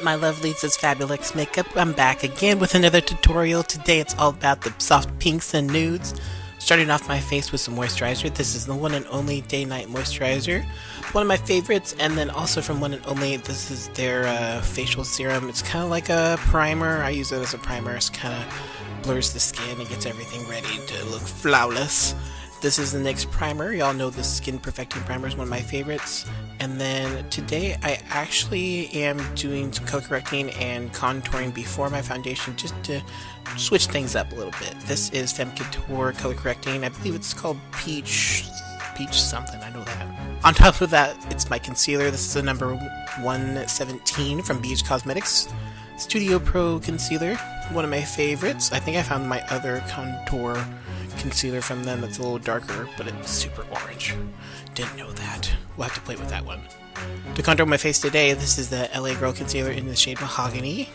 my lovelies? It's Fabulous Makeup. I'm back again with another tutorial. Today it's all about the soft pinks and nudes. Starting off my face with some moisturizer. This is the One and Only Day Night Moisturizer. One of my favorites, and then also from One and Only, this is their facial serum. It's kind of like a primer. I use it as a primer. It kind of blurs the skin and gets everything ready to look flawless. This is the NYX primer. Y'all know the Skin Perfecting Primer is one of my favorites. And then today I actually am doing some color correcting and contouring before my foundation just to switch things up a little bit. This is Femme Couture color correcting. I believe it's called Peach something, I know that. On top of that, it's my concealer. This is the number 117 from BH Cosmetics. Studio Pro Concealer, one of my favorites. I think I found my other contour concealer from them that's a little darker, but it's super orange. Didn't know that. We'll have to play with that one. To contour my face today, this is the LA Girl Concealer in the shade Mahogany.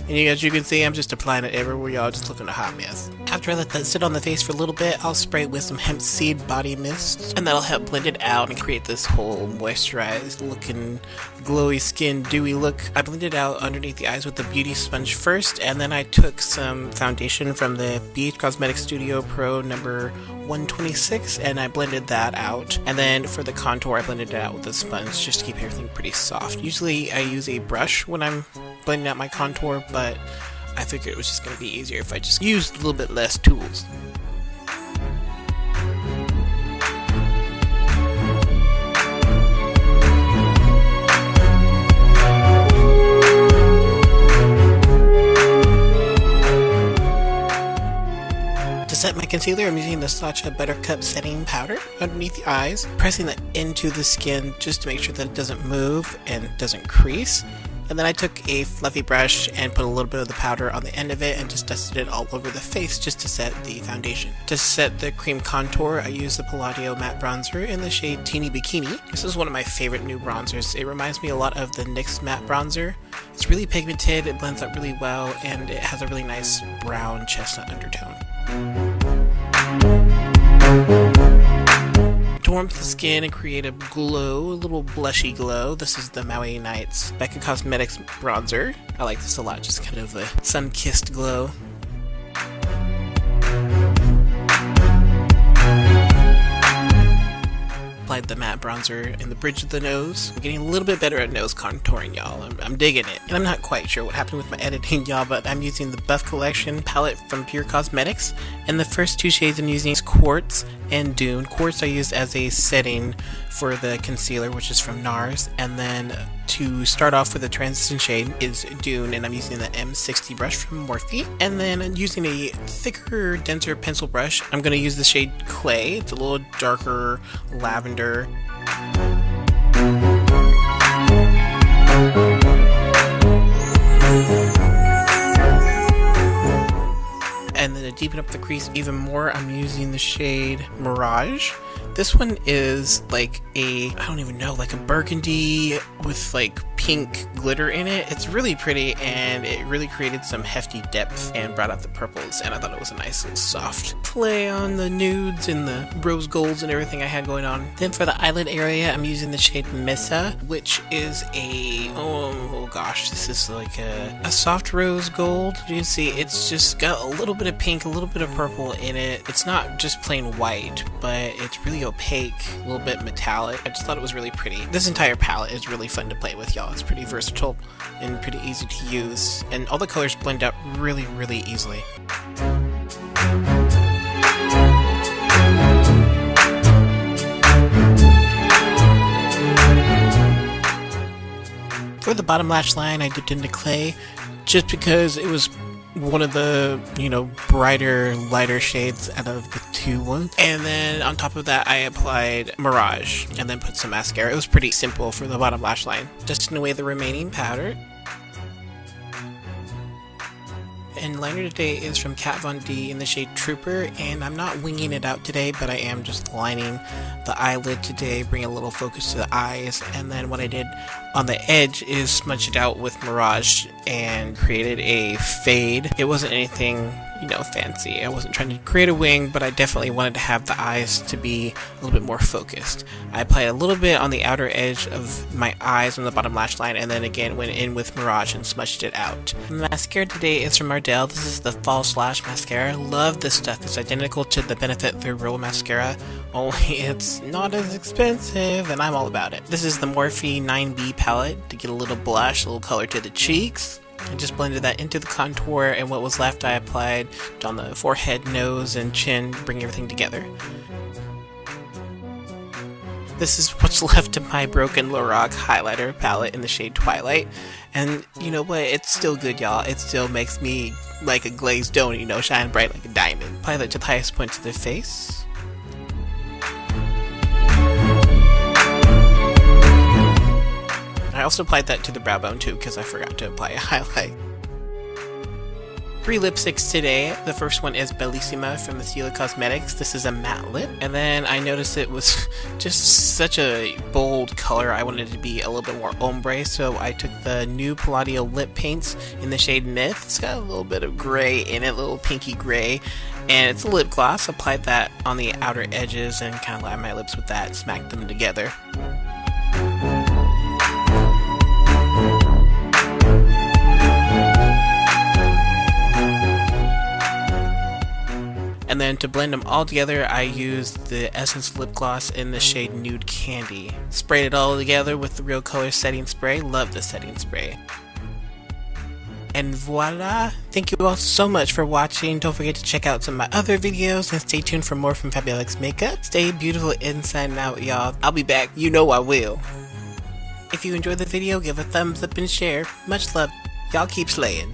And as you can see, I'm just applying it everywhere, y'all, just looking a hot mess. After I let that sit on the face for a little bit, I'll spray it with some hemp seed body mist, and that'll help blend it out and create this whole moisturized looking, glowy skin, dewy look. I blended it out underneath the eyes with the beauty sponge first, and then I took some foundation from the BH Cosmetics Studio Pro number 126, and I blended that out. And then for the contour, I blended it out with a sponge just to keep everything pretty soft. Usually I use a brush when I'm blending out my contour, but I figured it was just going to be easier if I just used a little bit less tools. To set my concealer, I'm using the Sacha Buttercup Setting Powder underneath the eyes, pressing that into the skin just to make sure that it doesn't move and doesn't crease. And then I took a fluffy brush and put a little bit of the powder on the end of it and just dusted it all over the face just to set the foundation. To set the cream contour, I used the Palladio Matte Bronzer in the shade Teeny Bikini. This is one of my favorite new bronzers. It reminds me a lot of the NYX Matte Bronzer. It's really pigmented, it blends out really well, and it has a really nice brown chestnut undertone. To warm the skin and create a glow, a little blushy glow, this is the Maui Nights Becca Cosmetics bronzer. I like this a lot, just kind of a sun-kissed glow. Applied the matte bronzer in the bridge of the nose. I'm getting a little bit better at nose contouring, y'all. I'm digging it. And I'm not quite sure what happened with my editing, y'all, but I'm using the Buff Collection palette from Pure Cosmetics. And the first two shades I'm using is Quartz and Dune. Quartz I used as a setting for the concealer, which is from NARS. And then to start off with the transition shade is Dune, and I'm using the M60 brush from Morphe. And then using a thicker, denser pencil brush, I'm going to use the shade Clay. It's a little darker lavender. And then to deepen up the crease even more, I'm using the shade Mirage. This one is like I don't even know, like a burgundy with like pink glitter in it. It's really pretty, and it really created some hefty depth and brought out the purples, and I thought it was a nice little soft play on the nudes and the rose golds and everything I had going on. Then for the eyelid area, I'm using the shade Mesa, which is oh gosh, this is like a soft rose gold. You can see it's just got a little bit of pink, a little bit of purple in it. It's not just plain white, but it's really opaque, a little bit metallic. I just thought it was really pretty. This entire palette is really fun to play with, y'all. It's pretty versatile and pretty easy to use, and all the colors blend out really, really easily. For the bottom lash line, I dipped into Clay just because it was one of the, brighter, lighter shades out of the two ones. And then on top of that, I applied Mirage and then put some mascara. It was pretty simple for the bottom lash line. Dusting away the remaining powder. And liner today is from Kat Von D in the shade Trooper, and I'm not winging it out today, but I am just lining the eyelid today, bring a little focus to the eyes, and then what I did on the edge is smudge it out with Mirage and created a fade. It wasn't anything fancy. I wasn't trying to create a wing, but I definitely wanted to have the eyes to be a little bit more focused. I applied a little bit on the outer edge of my eyes on the bottom lash line, and then again went in with Mirage and smudged it out. The mascara today is from Ardell. This is the False Lash Mascara. Love this stuff. It's identical to the Benefit The Real Mascara, only it's not as expensive, and I'm all about it. This is the Morphe 9B palette to get a little blush, a little color to the cheeks. I just blended that into the contour, and what was left I applied on the forehead, nose, and chin, bring everything together. This is what's left of my broken Lorac highlighter palette in the shade Twilight. And you know what? It's still good, y'all. It still makes me like a glazed donut, shine bright like a diamond. Apply that to the highest point of the face. I also applied that to the brow bone too, because I forgot to apply a highlight. 3 lipsticks today. The first one is Bellissima from Estila Cosmetics. This is a matte lip. And then I noticed it was just such a bold color. I wanted it to be a little bit more ombre, so I took the new Palladio lip paints in the shade Myth. It's got a little bit of gray in it, a little pinky gray. And it's a lip gloss. Applied that on the outer edges and kind of lined my lips with that, smacked them together. And then to blend them all together, I used the Essence lip gloss in the shade Nude Candy. Sprayed it all together with the Real Color setting spray. Love the setting spray. And voila! Thank you all so much for watching. Don't forget to check out some of my other videos and stay tuned for more from Fabulous Makeup. Stay beautiful inside and out, y'all. I'll be back. You know I will. If you enjoyed the video, give a thumbs up and share. Much love. Y'all keep slaying.